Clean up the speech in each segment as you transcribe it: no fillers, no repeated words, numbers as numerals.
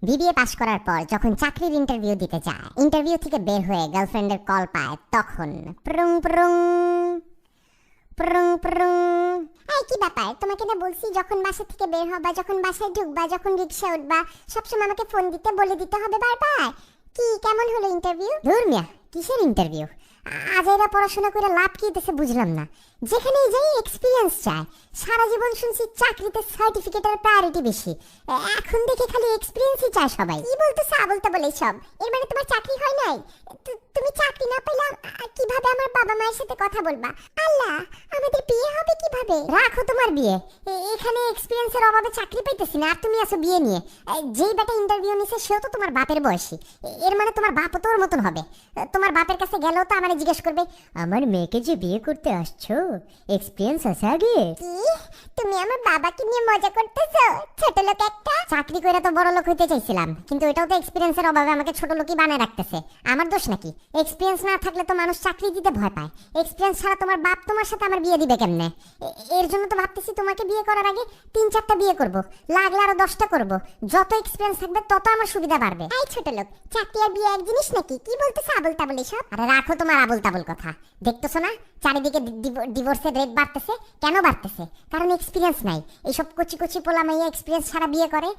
BBA পাশ করার পর যখন চাকরির ইন্টারভিউ দিতে যায়, ইন্টারভিউ থেকে বের হয়ে গার্লফ্রেন্ডের কল পায়, তখন প্রুং প্রুং প্রুং প্রুং। এই কি ব্যাপার, তোমাকে না বলছি যখন বাসা থেকে বের হবা, যখন বাসায় ঢুকবা, যখন রিকশা উঠবা, সবসময় আমাকে ফোন দিতে বলে দিতে হবে বারবার। কি কেমন হলো ইন্টারভিউ? ধুর মিয়া, কিসের ইন্টারভিউ? আজ এরা পড়াশোনা করে লাভ কি হইতেছে বুঝলাম না। যেখানেই যাই এক্সপিরিয়েন্স চায়। সারা জীবন শুনছি চাকরিতে সার্টিফিকেটের প্রায়োরিটি বেশি, এখন দেখে খালি এক্সপিরিয়েন্সই চায় সবাই। কি বলতেছে আবলতা বলে সব? এর মানে তোমার চাকরি হয় নাই? তুমি চাকরি না পেলে কিভাবে আমার বাবা মায়ের সাথে কথা বলবা? আল্লাহ, আমাদের বিয়ে হবে কিভাবে? রাখো তোমার বিয়ে, এখানে এক্সপিরিয়েন্সের অভাবে চাকরি পাইতেছি না, আর তুমি আসো বিয়ে নিয়ে। যেই বেটা ইন্টারভিউ নিছে সেও তো তোমার বাপের বয়সী, এর মানে তোমার বাপও তোর মতন হবে। তোমার বাপের কাছে গেলেও তো আমারে জিজ্ঞেস করবে, আমার মেয়েকে যে বিয়ে করতে আসছো, এক্সপিরিয়েন্স আছে আগে? কি তুমি আমার বাবাকে নিয়ে মজা করতেছো? ছোট লোক একটা। চাকরি করে তো বড় লোক হইতে চাইছিলাম, কিন্তু এটাও তো এক্সপিরিয়েন্সের অভাবে আমাকে ছোট লোকই বানায় রাখতেছে। আমার দোষ নাকি? এক্সপিরিয়েন্স না থাকলে তো মানুষ চাকরি দিতে ভয় পায়। এক্সপিরিয়েন্স ছাড়া তোমার বাপ তোমার সাথে আমার বিয়ে দিবে কেমনে? এর জন্য তো ভাবতেছি তোমাকে বিয়ে করার আগে ৩-৪টা বিয়ে করব, লাগলে আরো 10টা করব। যত এক্সপিরিয়েন্স থাকবে তত আমার সুবিধা বাড়বে। এই ছোট লোক, চাকরি আর বিয়ে এক জিনিস নাকি? কি বলতেছ আবল তাবল এসব? আরে রাখো তোমার আবল তাবল কথা। দেখতেছো না চারিদিকে ডিভোর্সের রেট বাড়তেছে? কেন বাড়তেছে? কারণ এক্সপিরিয়েন্স নাই। এইসব কচি কচি পোলা মাইয়া এক্সপিরিয়েন্স ছাড়া বিয়ে করে,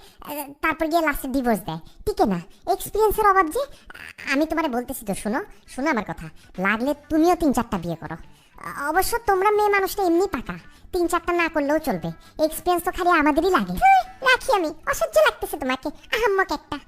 তারপর গিয়ে লাস্টে ডিভোর্স দেয়। টিকে না, এক্সপিরিয়েন্সের অভাব যে। আমি তোমারে বলতেছি তো, শোনো শোনো আমার কথা, লাগলে তুমিও 3-4টা বিয়ে করো। অবশ্য তোমরা মেয়ে মানুষটা এমনি পাকা, 3-4টা না করলেও চলবে। এক্সপিরিয়েন্স তো খালি আমাদেরই লাগে। রাখি আমি, অসহ্য লাগতেছে তোমাকে, আহাম্মক একটা।